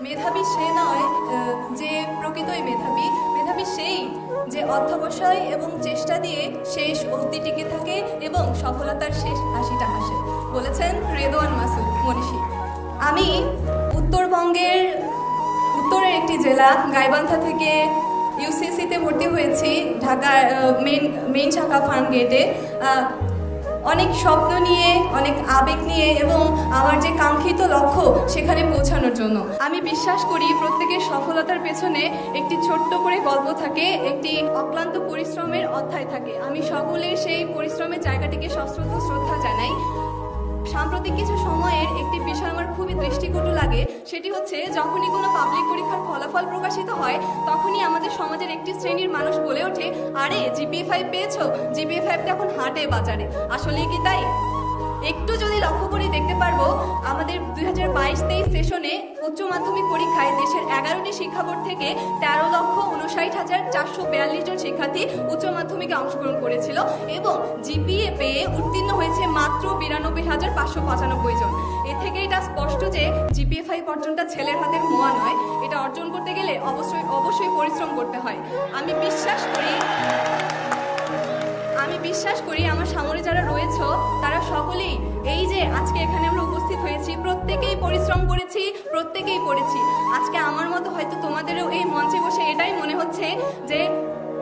মেধাবী সে নয় যে প্রকৃতই মেধাবী, মেধাবী সেই যে অধ্যবসায় এবং চেষ্টা দিয়ে শেষ অবধি টিকে থাকে এবং সফলতার শেষ হাসিটা হাসে, বলেছেন রেদওয়ান মাসুদ মনীষী। আমি উত্তরবঙ্গের উত্তরের একটি জেলা গাইবান্ধা থেকে ইউসিসিতে ভর্তি হয়েছি, ঢাকার মেইন শাখা ফার্ম গেটে। অনেক স্বপ্ন নিয়ে, অনেক আবেগ নিয়ে এবং আমার যে কাঙ্ক্ষিত লক্ষ্য সেখানে পৌঁছানোর জন্য। আমি বিশ্বাস করি প্রত্যেকের সফলতার পেছনে একটি ছোট্ট করে গল্প থাকে, একটি অক্লান্ত পরিশ্রমের অধ্যায় থাকে। আমি সকলের সেই পরিশ্রমের জায়গাটিকে সশ্রদ্ধ শ্রদ্ধা জানাই। সাম্প্রতিক কিছু সময়ের একটি বিষয় আমার খুবই দৃষ্টিকটু লাগে, সেটি হচ্ছে যখনই কোনো পাবলিক পরীক্ষার ফলাফল প্রকাশিত হয় তখনই আমাদের সমাজের একটি শ্রেণীর মানুষ বলে ওঠে, আরে GPA-5 পেয়েছো, GPA-5 তো এখন হাটে বাজারে। আসলেই কি তাই? একটু যদি লক্ষ্য করে দেখতে পারবো, আমাদের 2022-23 সেশনে উচ্চ মাধ্যমিক পরীক্ষায় দেশের 11টি শিক্ষা বোর্ড থেকে 13,59,442 জন শিক্ষার্থী উচ্চ মাধ্যমিকে অংশগ্রহণ করেছিল এবং GPA পেয়ে উত্তীর্ণ হয়েছে মাত্র 92,595 জন। এ থেকে এটা স্পষ্ট যে GPA-5 অর্জনটা ছেলের হাতের মোয়া নয়। এটা অর্জন করতে গেলে অবশ্যই পরিশ্রম করতে হয়। আমি বিশ্বাস করি আমার সামনে যারা রয়েছে তারা সকলেই এই যে আজকে এখানে আমরা উপস্থিত হয়েছি, প্রত্যেকেই পরিশ্রম করেছি, প্রত্যেকেই পড়েছি। আজকে আমার মতো হয়তো তোমাদেরও এই মঞ্চে বসে এটাই মনে হচ্ছে যে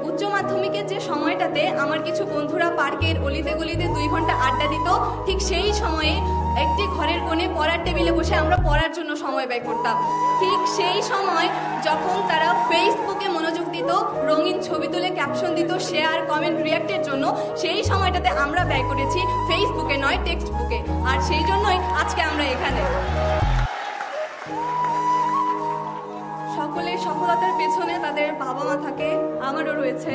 উচ্চ মাধ্যমিকের যে সময়টাতে আমার কিছু বন্ধুরা পার্কের অলিতে গলিতে 2 ঘন্টা আড্ডা দিত, ঠিক সেই সময়ে একটি ঘরের কোণে পড়ার টেবিলে বসে আমরা পড়ার জন্য সময় ব্যয় করতাম। ঠিক সেই সময় যখন তারা ফেসবুকে মনোযোগ দিত, রঙিন ছবি তুলে ক্যাপশন দিত, শেয়ার কমেন্ট রিয়াক্টের জন্য, সেই সময়টাতে আমরা ব্যয় করেছি ফেসবুকে নয় টেক্সট বুকে। আর সেই জন্যই আজকে আমরা এখানে। সকলের সফলতার পেছনে তাদের বাবা মা থাকে, আমারও রয়েছে।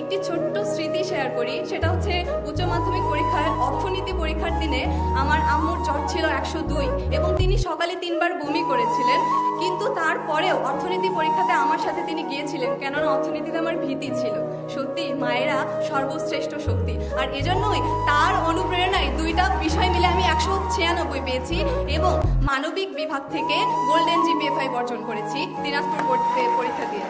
একটি ছোট্ট স্মৃতি শেয়ার করি, সেটা হচ্ছে উচ্চ মাধ্যমিক পরীক্ষার অর্থনীতি পরীক্ষার দিনে আমার আম্মুর জ্বর ছিল 102 এবং তিনি সকালে 3 বার বমি করেছিলেন, কিন্তু তারপরেও অর্থনীতি পরীক্ষাতে আমার সাথে তিনি গিয়েছিলেন, কেননা অর্থনীতিতে আমার ভীতি ছিল। সত্যি মায়েরা সর্বশ্রেষ্ঠ শক্তি, আর এজন্যই তার অনুপ্রেরণায় 2টা বিষয় মিলে আমি 196 পেয়েছি এবং মানবিক বিভাগ থেকে গোল্ডেন GPA-5 অর্জন করেছি দিনাজপুর পরীক্ষা দিয়ে।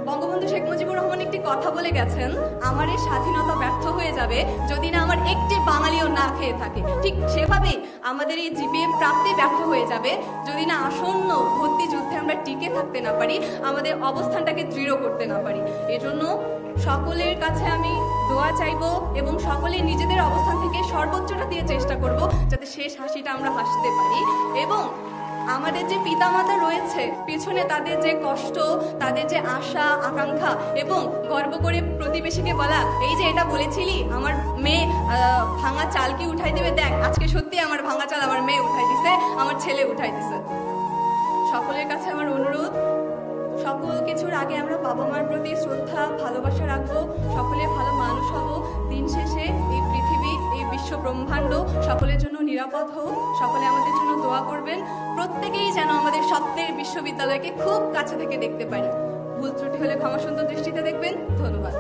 বঙ্গবন্ধু শেখ মুজিবুর রহমান একটি কথা বলে গেছেন, আমার এই স্বাধীনতা ব্যর্থ হয়ে যাবে যদি না আমার একটি বাঙালিও না খেয়ে থাকে। ঠিক সেভাবেই আমাদের এই GPA প্রাপ্তি ব্যর্থ হয়ে যাবে যদি না আসন্ন ভর্তি যুদ্ধে আমরা টিকে থাকতে না পারি, আমাদের অবস্থানটাকে দৃঢ় করতে না পারি। এজন্য সকলের কাছে আমি দোয়া চাইবো এবং সকলে নিজেদের অবস্থান থেকে সর্বোচ্চটা দিয়ে চেষ্টা করব যাতে শেষ হাসিটা আমরা হাসতে পারি। এবং আমাদের যে পিতামাতা রয়েছে পিছনে, তাদের যে কষ্ট, তাদের যে আশা আকাঙ্ক্ষা এবং গর্ব করে প্রতিবেশীকে বলা, এই যে এটা বলেছিলি আমার মেয়ে ভাঙা চাল কি উঠাই দেবে, দেখ আজকে সত্যি আমার ভাঙা চাল আমার মেয়ে উঠাই দিছে, আমার ছেলে উঠাই দিছে। সকলের কাছে আমার অনুরোধ, সকল কিছুর আগে আমরা বাবা মার প্রতি শ্রদ্ধা ভালোবাসা রাখবো, সকলে ভালো মানুষ হব। দিন শেষে এই পৃথিবী, এই বিশ্ব ব্রহ্মাণ্ড সকলের জন্য নিরাপদ হোক। সকলে আমাদের জন্য দোয়া করবেন, প্রত্যেকেই যেন আমাদের স্বপ্নের বিশ্ববিদ্যালয়কে খুব কাছে থেকে দেখতে পারি। ভুল ত্রুটি হলে ক্ষমা সুন্দর দৃষ্টিতে দেখবেন। ধন্যবাদ।